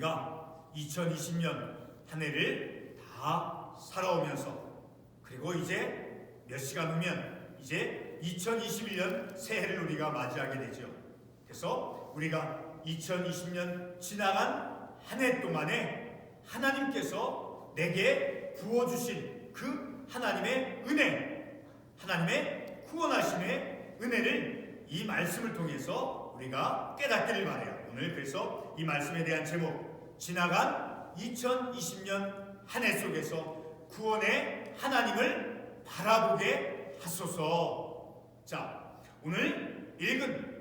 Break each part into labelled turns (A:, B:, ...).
A: 우리가 2020년 한 해를 다 살아오면서, 그리고 이제 몇 시간 후면 이제 2021년 새해를 우리가 맞이하게 되죠. 그래서 우리가 2020년 지나간 한 해 동안에 하나님께서 내게 부어주신 그 하나님의 은혜, 하나님의 구원하심의 은혜를 이 말씀을 통해서 우리가 깨닫기를 바라요. 오늘 그래서 이 말씀에 대한 제목, 지나간 2020년 한 해 속에서 구원의 하나님을 바라보게 하소서. 자, 오늘 읽은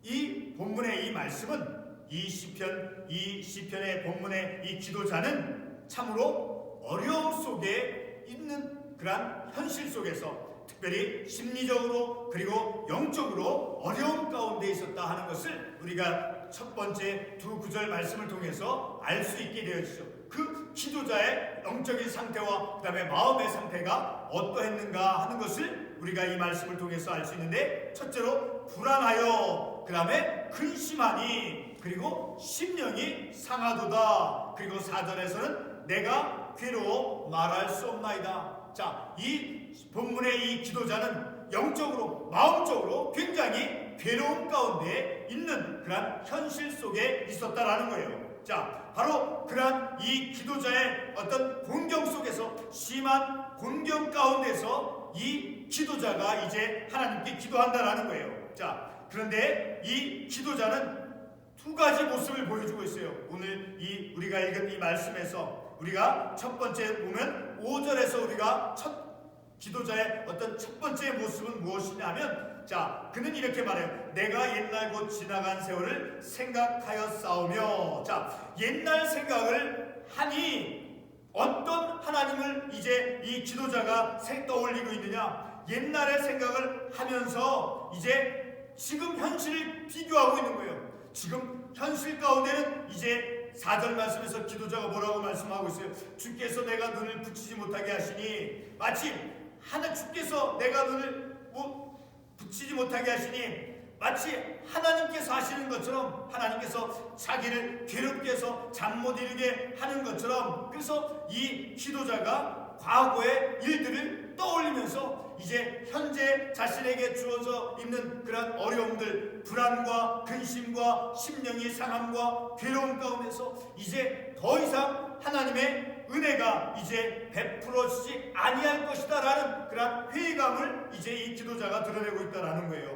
A: 이 본문의 이 말씀은 이 시편의 본문의 이 기도자는 참으로 어려움 속에 있는 그러한 현실 속에서 특별히 심리적으로 그리고 영적으로 어려움 가운데 있었다 하는 것을 우리가 첫 번째 두 구절 말씀을 통해서 알 수 있게 되어지죠. 그 기도자의 영적인 상태와 그 다음에 마음의 상태가 어떠했는가 하는 것을 우리가 이 말씀을 통해서 알 수 있는데, 첫째로 불안하여, 그 다음에 근심하니, 그리고 심령이 상하도다. 그리고 4절에서는 내가 괴로워 말할 수 없나이다. 자, 이 본문의 이 기도자는 영적으로 마음적으로 굉장히 괴로움 가운데 있는 그러한 현실 속에 있었다라는 거예요. 자, 바로 그러한 이 기도자의 어떤 공경 속에서, 심한 공경 가운데서 이 기도자가 이제 하나님께 기도한다라는 거예요. 자, 그런데 이 기도자는 두 가지 모습을 보여주고 있어요. 오늘 우리가 읽은 이 말씀에서 우리가 첫 번째 보면 5절에서 우리가 기도자의 어떤 첫 번째 모습은 무엇이냐면, 자, 그는 이렇게 말해요. 내가 옛날 곧 지나간 세월을 생각하여 싸우며. 자, 옛날 생각을 하니 어떤 하나님을 이제 이 기도자가 떠올리고 있느냐? 옛날의 생각을 하면서 이제 지금 현실을 비교하고 있는 거예요. 지금 현실 가운데는 이제 4절 말씀에서 기도자가 뭐라고 말씀하고 있어요? 주께서 내가 눈을 붙이지 못하게 하시니, 마치 주께서 내가 눈을 붙이지 못하게 하시니 마치 하나님께서 하시는 것처럼, 하나님께서 자기를 괴롭게 해서 잠 못 이루게 하는 것처럼, 그래서 이 기도자가 과거의 일들을 떠올리면서 이제 현재 자신에게 주어져 있는 그런 어려움들, 불안과 근심과 심령의 상함과 괴로움 가운데서 이제 더 이상 하나님의 은혜가 이제 베풀어지지 아니할 것이다 라는 그런 회의감을 이제 이 기도자가 드러내고 있다라는 거예요.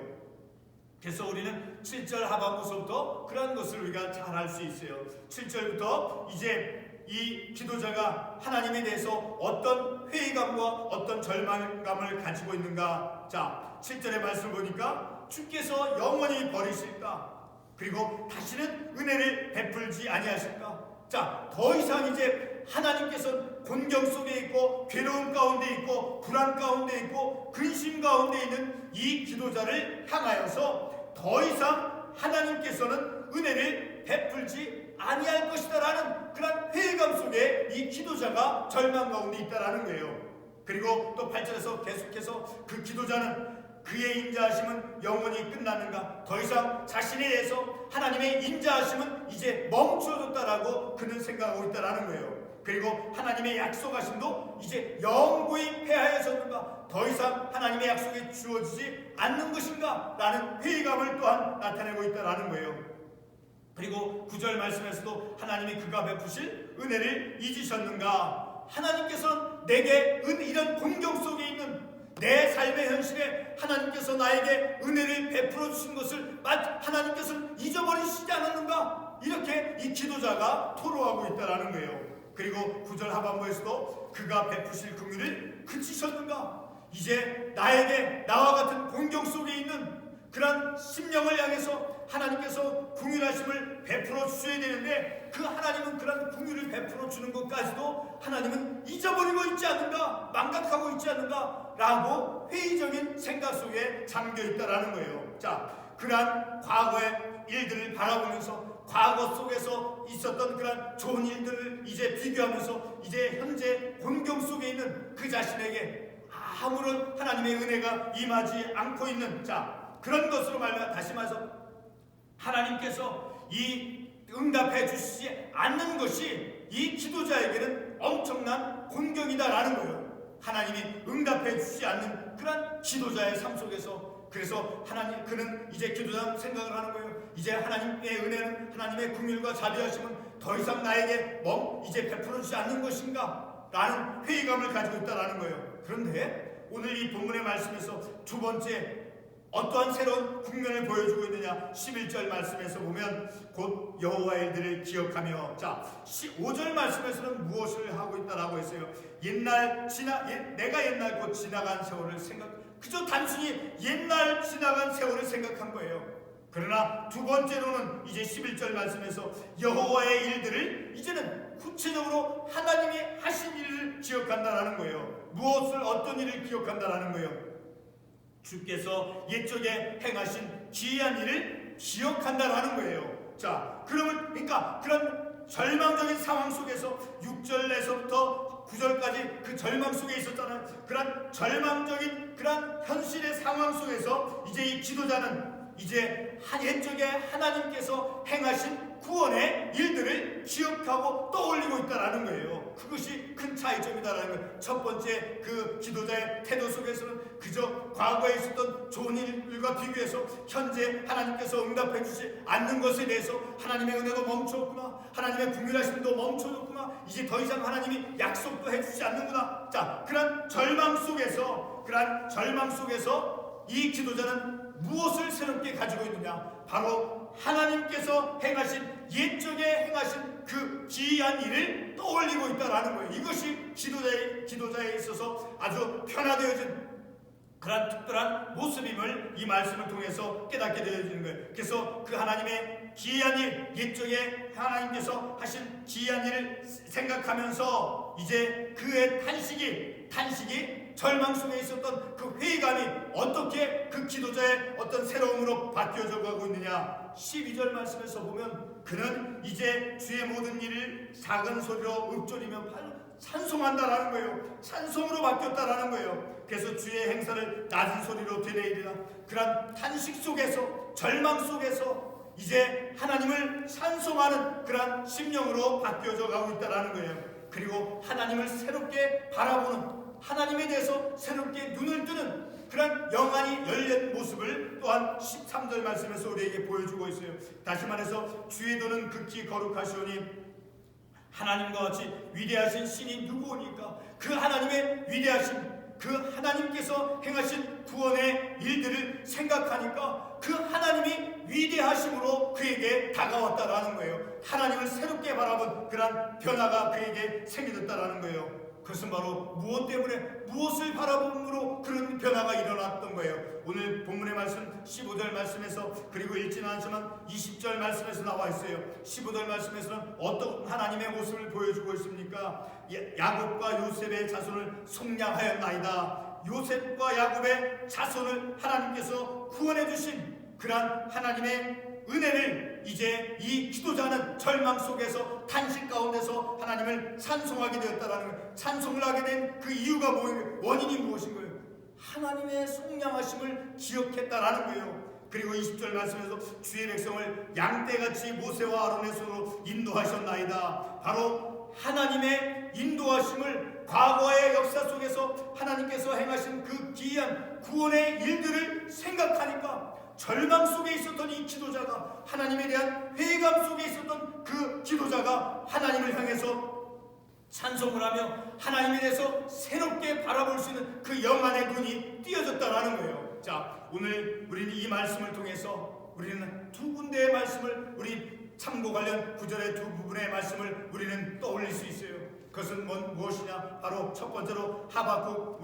A: 그래서 우리는 7절 하반부서부터 그런 것을 우리가 잘 알 수 있어요. 7절부터 이제 이 기도자가 하나님에 대해서 어떤 회의감과 어떤 절망감을 가지고 있는가. 자, 7절의 말씀을 보니까 주께서 영원히 버리실까? 그리고 다시는 은혜를 베풀지 아니하실까? 자, 더 이상 이제 하나님께서는 곤경 속에 있고 괴로움 가운데 있고 불안 가운데 있고 근심 가운데 있는 이 기도자를 향하여서 더 이상 하나님께서는 은혜를 베풀지 아니할 것이다 라는 그런 회의감 속에 이 기도자가 절망 가운데 있다라는 거예요. 그리고 또 8절에서 계속해서 그 기도자는 그의 인자하심은 영원히 끝났는가? 더 이상 자신에 대해서 하나님의 인자하심은 이제 멈추어졌다라고 그는 생각하고 있다라는 거예요. 그리고 하나님의 약속하심도 이제 영구히 폐하여졌는가? 더 이상 하나님의 약속이 주어지지 않는 것인가? 라는 회의감을 또한 나타내고 있다라는 거예요. 그리고 9절 말씀에서도 하나님이 그가 베푸실 은혜를 잊으셨는가? 하나님께서는 내게 이런 공경 속에 있는 내 삶의 현실에 하나님께서 나에게 은혜를 베풀어 주신 것을 하나님께서는 잊어버리시지 않았는가? 이렇게 이 기도자가 토로하고 있다라는 거예요. 그리고 9절 하반부에서도 그가 베푸실 긍휼을 그치셨는가? 이제 나와 같은 공경 속에 있는 그런 심령을 향해서 하나님께서 긍휼하심을 베풀어 주셔야 되는데, 그 하나님은 그런 긍휼을 베풀어 주는 것까지도 하나님은 잊어버리고 있지 않는가, 망각하고 있지 않는가 라고 회의적인 생각 속에 잠겨 있다라는 거예요. 자, 그러한 과거의 일들을 바라보면서 과거 속에서 있었던 그런 좋은 일들을 이제 비교하면서 이제 현재 곤경 속에 있는 그 자신에게 아무런 하나님의 은혜가 임하지 않고 있는, 자, 그런 것으로 말미암아 다시 말해서 하나님께서 이 응답해 주시지 않는 것이 이 기도자에게는 엄청난 공격이다라는 거예요. 하나님이 응답해 주시지 않는 그런 기도자의 삶 속에서, 그래서 하나님, 그는 이제 기도자 생각을 하는 거예요. 이제 하나님의 은혜는, 하나님의 긍휼과 자비하심은 더 이상 나에게 이제 베풀어 주지 않는 것인가 라는 회의감을 가지고 있다라는 거예요. 그런데 오늘 이 본문의 말씀에서 두 번째 어떠한 새로운 국면을 보여주고 있느냐, 11절 말씀에서 보면 곧 여호와의 일들을 기억하며, 자 5절 말씀에서는 무엇을 하고 있다라고 했어요. 내가 옛날 곧 지나간 세월을 그저 단순히 옛날 지나간 세월을 생각한 거예요. 그러나 두 번째로는 이제 11절 말씀에서 여호와의 일들을 이제는 구체적으로 하나님이 하신 일을 기억한다라는 거예요. 어떤 일을 기억한다라는 거예요. 주께서 옛적에 행하신 기이한 일을 기억한다라는 거예요. 자, 그러니까 그런 절망적인 상황 속에서 6절에서부터 9절까지 그 절망 속에 있었잖아요. 그런 절망적인 그런 현실의 상황 속에서 이제 이 기도자는 이제 옛적에 하나님께서 행하신 구원의 일들을 기억하고 떠올리고 있다라는 거예요. 그것이 큰 차이점이다라는 거예요. 첫 번째 그 기도자의 태도 속에서는 그저 과거에 있었던 좋은 일들과 비교해서 현재 하나님께서 응답해 주지 않는 것에 대해서 하나님의 은혜도 멈췄구나, 하나님의 긍휼하심도 멈춰졌구나, 이제 더 이상 하나님이 약속도 해주지 않는구나. 자, 그런 절망 속에서 이 기도자는 무엇을 새롭게 가지고 있느냐? 바로 하나님께서 옛적에 행하신 그 기이한 일을 떠올리고 있다라는 거예요. 이것이 기도자에 있어서 아주 변화되어진 그런 특별한 모습임을 이 말씀을 통해서 깨닫게 되어지는 거예요. 그래서 그 하나님의 기이한 일, 옛적에 하나님께서 하신 기이한 일을 생각하면서 이제 그의 탄식이 절망 속에 있었던 그 회의감이 어떻게 그 기도자의 어떤 새로움으로 바뀌어져 가고 있느냐. 12절 말씀에서 보면 그는 이제 주의 모든 일을 작은 소리로 읊조리며 찬송한다라는 거예요. 찬송으로 바뀌었다라는 거예요. 그래서 주의 행사를 낮은 소리로 되뇌이리라. 그런 탄식 속에서, 절망 속에서 이제 하나님을 찬송하는 그런 심령으로 바뀌어져 가고 있다라는 거예요. 그리고 하나님을 새롭게 바라보는, 하나님에 대해서 새롭게 눈을 뜨는 그런 영안이 열린 모습을 또한 13절 말씀에서 우리에게 보여주고 있어요. 다시 말해서 주의 도는 극히 거룩하시오니 하나님과 같이 위대하신 신이 누구오니까. 그 하나님의 위대하신, 그 하나님께서 행하신 구원의 일들을 생각하니까 그 하나님이 위대하심으로 그에게 다가왔다라는 거예요. 하나님을 새롭게 바라본 그런 변화가 그에게 생겨졌다라는 거예요. 그것은 바로 무엇 때문에, 무엇을 바라봄으로 그런 변화가 일어났던 거예요. 오늘 본문의 말씀 15절 말씀에서, 그리고 읽지는 않지만 20절 말씀에서 나와 있어요. 15절 말씀에서는 어떤 하나님의 모습을 보여주고 있습니까? 야곱과 요셉의 자손을 속량하였나이다. 요셉과 야곱의 자손을 하나님께서 구원해 주신 그러한 하나님의 은혜를 이제 이 기도자는 절망 속에서, 탄식 가운데서 하나님을 찬송하게 되었다라는 거예요. 찬송을 하게 된 그 이유가 뭐예요? 원인이 무엇인 거예요? 하나님의 속량하심을 기억했다라는 거예요. 그리고 20절 말씀에서 주의 백성을 양떼같이 모세와 아론의 손으로 인도하셨나이다. 바로 하나님의 인도하심을, 과거의 역사 속에서 하나님께서 행하신 그 기이한 구원의 일들을 생각하니까 절망 속에 있었던 이 기도자가, 하나님에 대한 회의감 속에 있었던 그 기도자가 하나님을 향해서 찬송을 하며 하나님에 대해서 새롭게 바라볼 수 있는 그 영안의 눈이 띄어졌다라는 거예요. 자, 오늘 우리는 이 말씀을 통해서 우리는 두 군데의 말씀을, 우리 참고 관련 구절의 두 부분의 말씀을 우리는 떠올릴 수 있어요. 그것은 무엇이냐? 바로 첫 번째로 하박국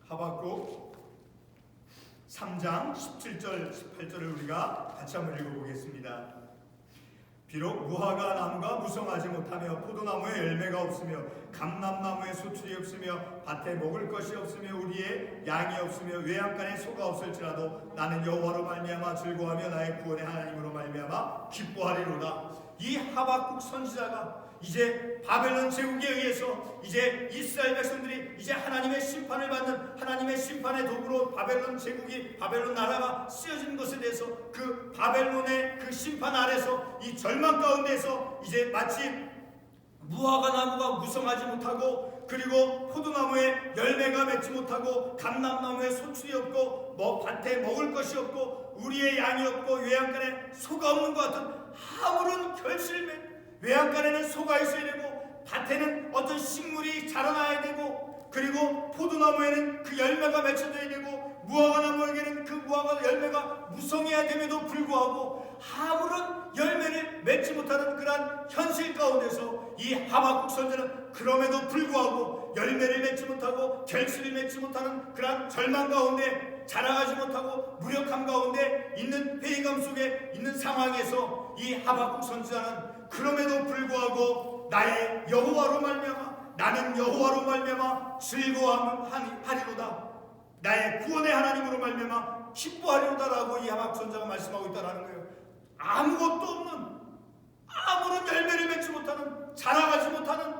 A: 하박국 3장 17절 18절을 우리가 같이 한번 읽어보겠습니다. 비록 무화과 나무가 무성하지 못하며 포도나무에 열매가 없으며 감람나무에 수출이 없으며 밭에 먹을 것이 없으며 우리의 양이 없으며 외양간에 소가 없을지라도 나는 여호와로 말미암아 즐거워하며 나의 구원의 하나님으로 말미암아 기뻐하리로다. 이 하박국 선지자가 이제 바벨론 제국에 의해서 이제 이스라엘 백성들이 이제 하나님의 심판을 받는, 하나님의 심판의 도구로 바벨론 제국이, 바벨론 나라가 쓰여진 것에 대해서 그 바벨론의 그 심판 아래서 이 절망 가운데서 이제 마치 무화과 나무가 무성하지 못하고, 그리고 포도나무에 열매가 맺지 못하고, 감람나무에 소출이 없고, 밭에 먹을 것이 없고, 우리의 양이 없고, 외양간에 소가 없는 것 같은 아무런 결실매, 외양간에는 소가 있어야 되고, 밭에는 어떤 식물이 자라나야 되고, 그리고 포도나무에는 그 열매가 맺혀져야 되고, 무화과나무에게는 그 무화과 열매가 무성해야 됨에도 불구하고 아무런 열매를 맺지 못하는 그러한 현실 가운데서 이 하박국 선지자는 그럼에도 불구하고 열매를 맺지 못하고 결실을 맺지 못하는 그러한 절망 가운데, 자라가지 못하고 무력함 가운데 있는 회의감 속에 있는 상황에서 이 하박국 선지자는 그럼에도 불구하고 나의 여호와로 말미암아, 나는 여호와로 말미암아 즐거워하리로다, 나의 구원의 하나님으로 말미암아 기뻐하리로다라고 이 하박국 선지자가 말씀하고 있다는 거예요. 아무것도 없는, 아무런 열매를 맺지 못하는, 자라가지 못하는,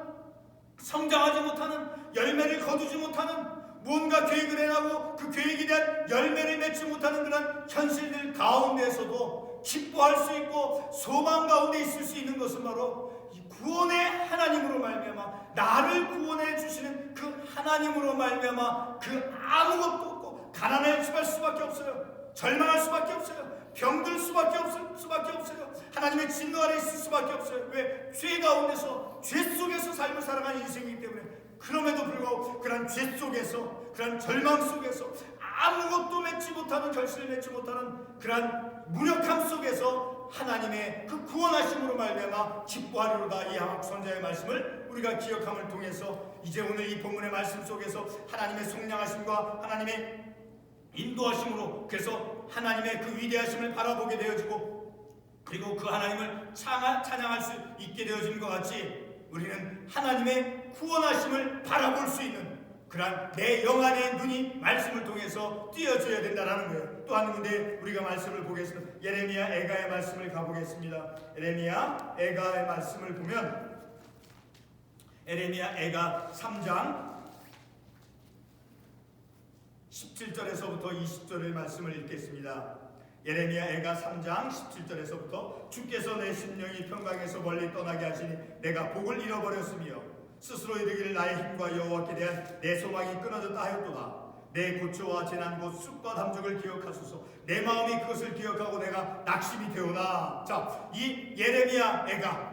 A: 성장하지 못하는, 열매를 거두지 못하는, 무언가 계획을 해나고 그 계획에 대한 열매를 맺지 못하는 그런 현실들 가운데서도 기뻐할 수 있고 소망 가운데 있을 수 있는 것은 바로 이 구원의 하나님으로 말미암아, 나를 구원해 주시는 그 하나님으로 말미암아 그 아무것도 없고 가난할 수밖에 없어요. 절망할 수밖에 없어요. 병들 수밖에 없어요. 하나님의 진노 아래 있을 수밖에 없어요. 왜? 죄 가운데서, 죄 속에서 삶을 살아가는 인생이기 때문에. 그럼에도 불구하고 그런 죄 속에서, 그런 절망 속에서 아무것도 맺지 못하는, 결실을 맺지 못하는 그런 무력함 속에서 하나님의 그 구원하심으로 말미암아 기뻐하리로다, 이 하박국 선지자의 말씀을 우리가 기억함을 통해서 이제 오늘 이 본문의 말씀 속에서 하나님의 속량하심과 하나님의 인도하심으로, 그래서 하나님의 그 위대하심을 바라보게 되어지고, 그리고 그 하나님을 찬양할 수 있게 되어짐과 같이 우리는 하나님의 구원하심을 바라볼 수 있는 그러한 내 영안의 눈이 말씀을 통해서 띄어져야 된다는 거예요. 또 한 군데 우리가 말씀을 보겠습니다. 예레미야 애가의 말씀을 가보겠습니다. 예레미야 애가의 말씀을 보면 예레미야 애가 3장 17절에서부터 20절의 말씀을 읽겠습니다. 예레미야 애가 3장 17절에서부터 주께서 내 심령이 평강에서 멀리 떠나게 하시니 내가 복을 잃어버렸으며 스스로 이르기를 나의 힘과 여호와께 대한 내 소망이 끊어졌다 하였도다. 내 고초와 재난 곧 쑥과 담적을 기억하소서. 내 마음이 그것을 기억하고 내가 낙심이 되오나. 자, 이 예레미야 애가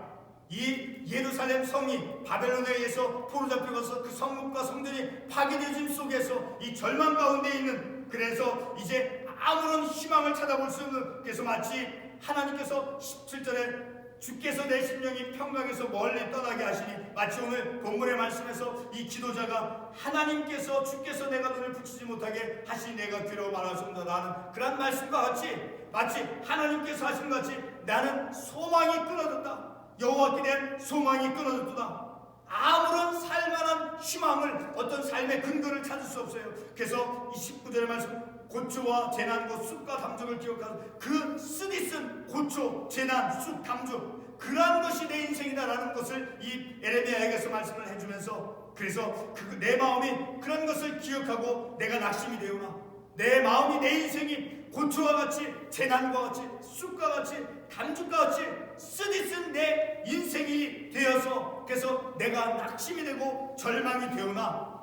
A: 이 예루살렘 성이 바벨론에 의해서 포로잡혀가서 그 성읍과 성전이 파괴되어짐 속에서 이 절망 가운데 있는, 그래서 이제 아무런 희망을 찾아볼 수 없는, 그래서 마치 하나님께서 17절에 주께서 내 심령이 평강에서 멀리 떠나게 하시니, 마치 오늘 본문의 말씀에서 이 기도자가 하나님께서 주께서 내가 눈을 붙이지 못하게 하시니 내가 귀로 말할 수 없다라는 그런 말씀과 같이, 마치 하나님께서 하신 것 같이 나는 소망이 끊어졌다, 여호와께 대한 소망이 끊어졌다, 아무런 살만한 희망을, 어떤 삶의 근거를 찾을 수 없어요. 그래서 이 19절의 말씀, 고초와 재난 곧 쑥과 담적을 기억하고, 그 쓰디쓴 고초, 재난, 쑥, 담적, 그러한 것이 내 인생이다라는 것을 이 예레미야에게서 말씀을 해주면서, 그래서 내 마음이 그런 것을 기억하고 내가 낙심이 되오나, 내 마음이, 내 인생이 고초와 같이, 재난과 같이, 쑥과 같이, 담죽과 같이 쓰디쓴 내 인생이 되어서, 그래서 내가 낙심이 되고 절망이 되오나,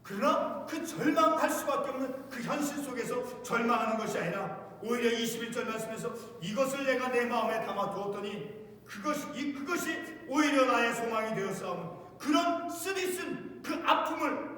A: 그러나 그 절망할 수밖에 없는 그 현실 속에서 절망하는 것이 아니라 오히려 21절 말씀에서 이것을 내가 내 마음에 담아두었더니 그것이 오히려 나의 소망이 되었사오며, 그런 쓰디쓴 그 아픔을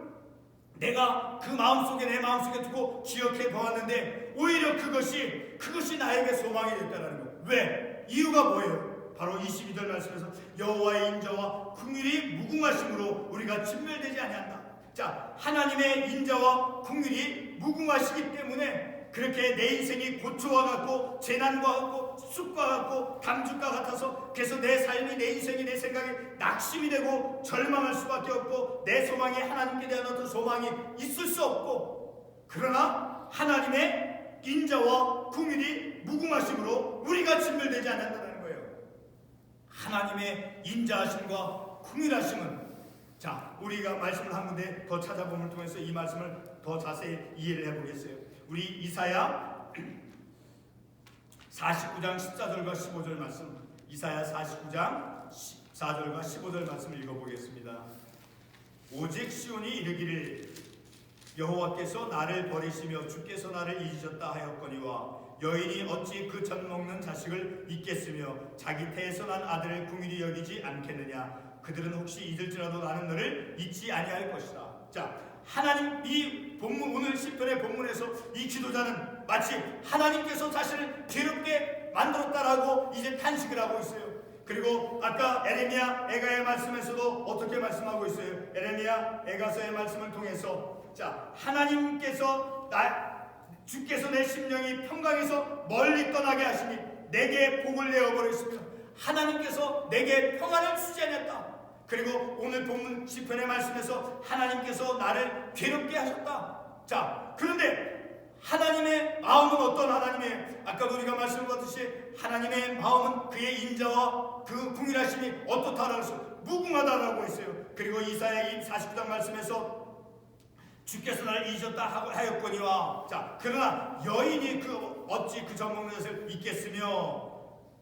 A: 내가 그 마음속에, 내 마음속에 두고 기억해 보았는데 오히려 그것이 나에게 소망이 됐다는 거. 왜? 이유가 뭐예요? 바로 22절 말씀에서 여호와의 인자와 긍휼이 무궁하심으로 우리가 진멸되지 아니한다. 자, 하나님의 인자와 긍휼이 무궁하시기 때문에 그렇게 내 인생이 고초와 같고 재난과 같고 쑥과 같고 담죽과 같아서, 그래서 내 삶이, 내 인생이, 내 생각이 낙심이 되고 절망할 수밖에 없고 내 소망이 하나님께 대한 어떤 소망이 있을 수 없고, 그러나 하나님의 인자와 긍휼이 무궁하심으로 우리가 진멸되지 않는다는 거예요. 하나님의 인자하심과 긍휼하심은, 자, 우리가 말씀을 한 군데 더 찾아봄을 통해서 이 말씀을 더 자세히 이해를 해보겠어요. 우리 이사야 49장 14절과 15절 말씀, 이사야 49장 14절과 15절 말씀을 읽어보겠습니다. 오직 시온이 이르기를 여호와께서 나를 버리시며 주께서 나를 잊으셨다 하였거니와 여인이 어찌 그 젖 먹는 자식을 잊겠으며 자기 태에서 난 아들을 긍휼히 여기지 않겠느냐. 그들은 혹시 잊을지라도 나는 너를 잊지 아니할 것이다. 자, 하나님, 이 본문, 오늘 시편의 본문에서 이 기도자는 마치 하나님께서 자신을 괴롭게 만들었다라고 이제 탄식을 하고 있어요. 그리고 아까 에레미야 에가의 말씀에서도 어떻게 말씀하고 있어요? 에레미야 에가서의 말씀을 통해서, 자, 하나님께서 주께서 내 심령이 평강에서 멀리 떠나게 하시니 내게 복을 내어버렸으며 하나님께서 내게 평안을 주지 않았다. 그리고 오늘 본문 시편의 말씀에서 하나님께서 나를 괴롭게 하셨다. 자, 그런데 하나님의 마음은 어떤 하나님이에요? 아까 우리가 말씀드렸듯이 하나님의 마음은 그의 인자와 그 긍휼하심이 어떻다라고 해서 무궁하다라고 했어요. 그리고 이사야 49장 말씀에서 주께서 나를 잊었다 하였거니와, 자, 그러나 여인이 어찌 그 젖 먹는 것을 잊겠으며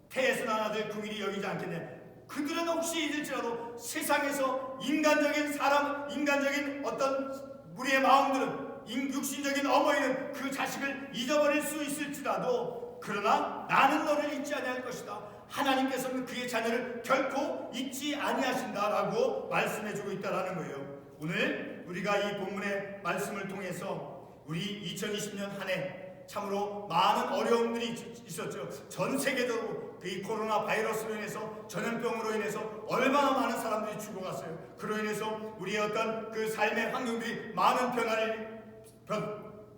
A: 태에서 난 아들 긍휼히 여기지 않겠네. 그들은 혹시 잊을지라도 세상에서 인간적인 사람, 인간적인 어떤 우리의 마음들은, 육신적인 어머니는 그 자식을 잊어버릴 수 있을지라도, 그러나 나는 너를 잊지 아니할 것이다. 하나님께서는 그의 자녀를 결코 잊지 아니하신다라고 말씀해주고 있다라는 거예요. 오늘 우리가 이 본문의 말씀을 통해서 우리 2020년 한 해 참으로 많은 어려움들이 있었죠. 전 세계적으로 이 코로나 바이러스로 인해서, 전염병으로 인해서 얼마나 많은 사람들이 죽어갔어요. 그로 인해서 우리의 어떤 그 삶의 환경들이 많은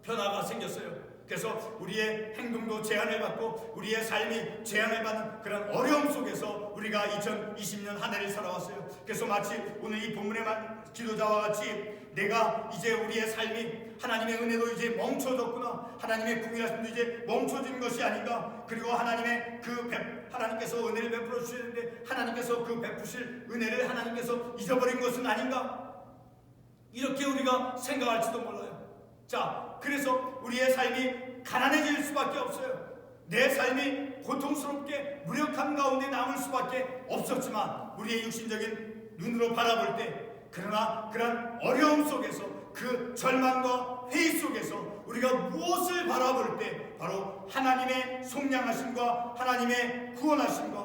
A: 변화가 생겼어요. 그래서 우리의 행동도 제한을 받고 우리의 삶이 제한을 받는 그런 어려움 속에서 우리가 2020년 한 해를 살아왔어요. 그래서 마치 오늘 이 본문의 기도자와 같이 내가 이제 우리의 삶이 하나님의 은혜도 이제 멈춰졌구나, 하나님의 긍휼하심도 이제 멈춰진 것이 아닌가, 그리고 하나님께서 은혜를 베풀어 주시는데 하나님께서 그 베푸실 은혜를 하나님께서 잊어버린 것은 아닌가, 이렇게 우리가 생각할지도 몰라요. 자, 그래서 우리의 삶이 가난해질 수밖에 없어요. 내 삶이 고통스럽게 무력함 가운데 남을 수밖에 없었지만 우리의 육신적인 눈으로 바라볼 때, 그러나 그런 어려움 속에서, 그 절망과 회의 속에서 우리가 무엇을 바라볼 때 바로 하나님의 속량하심과 하나님의 구원하심과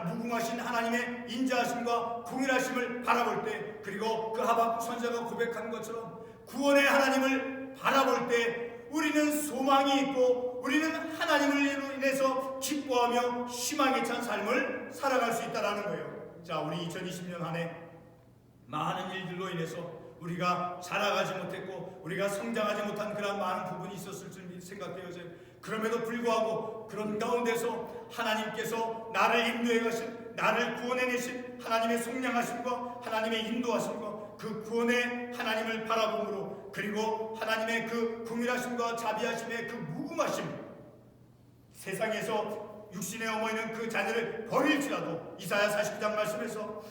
A: 무궁하신 하나님의 인자하심과 긍휼하심을 바라볼 때, 그리고 그 하박국 선지자가 고백한 것처럼 구원의 하나님을 바라볼 때 우리는 소망이 있고 우리는 하나님을 인해서 기뻐하며 희망에 찬 삶을 살아갈 수 있다는 거예요. 자, 우리 2020년 한 해 많은 일들로 인해서 우리가 자라가지 못했고 우리가 성장하지 못한 그런 많은 부분이 있었을 줄 생각되어져요. 그럼에도 불구하고 그런 가운데서 하나님께서 나를 인도해 가신, 나를 구원해내신 하나님의 속량하심과 하나님의 인도하심과 그 구원의 하나님을 바라봄으로, 그리고 하나님의 그 긍휼하심과 자비하심의 그 무궁하심, 세상에서 육신의 어머니는 그 자녀를 버릴지라도 이사야 49장 말씀에서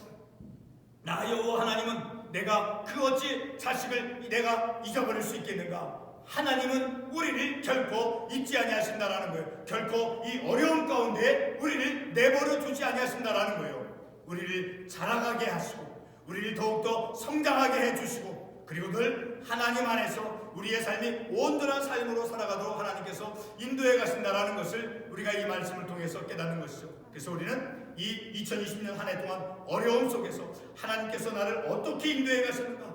A: 나 여호와 하나님은 내가 그 어찌 자식을 내가 잊어버릴 수 있겠는가, 하나님은 우리를 결코 잊지 아니하신다라는 거예요. 결코 이 어려움 가운데 우리를 내버려 두지 아니하신다라는 거예요. 우리를 자라가게 하시고 우리를 더욱더 성장하게 해주시고, 그리고 늘 하나님 안에서 우리의 삶이 온전한 삶으로 살아가도록 하나님께서 인도해 가신다라는 것을 우리가 이 말씀을 통해서 깨닫는 것이죠. 그래서 우리는 이 2020년 한 해 동안 어려움 속에서 하나님께서 나를 어떻게 인도해 가셨는가,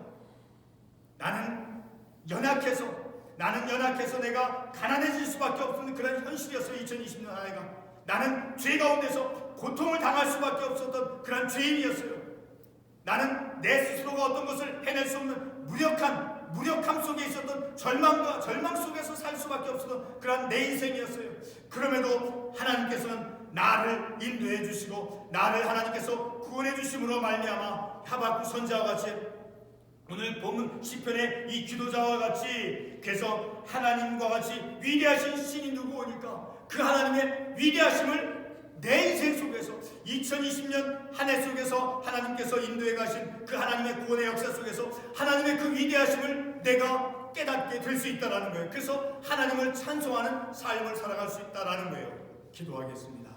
A: 나는 연약해서 내가 가난해질 수밖에 없는 그런 현실이었어요. 2020년 한 해가 나는 죄 가운데서 고통을 당할 수밖에 없었던 그런 죄인이었어요. 나는 내 스스로가 어떤 것을 해낼 수 없는 무력함 속에 있었던 절망 속에서 살 수밖에 없었던 그런 내 인생이었어요. 그럼에도 하나님께서는 나를 인도해 주시고 나를 하나님께서 구원해 주심으로 말미암아 하박국 선지자와 같이 오늘 본문 시편의 이 기도자와 같이, 그래서 하나님과 같이 위대하신 신이 누구오니까 그 하나님의 위대하심을 내 인생 속에서 2020년 한 해 속에서 하나님께서 인도해 가신 그 하나님의 구원의 역사 속에서 하나님의 그 위대하심을 내가 깨닫게 될 수 있다는 거예요. 그래서 하나님을 찬송하는 삶을 살아갈 수 있다는 거예요. 기도하겠습니다.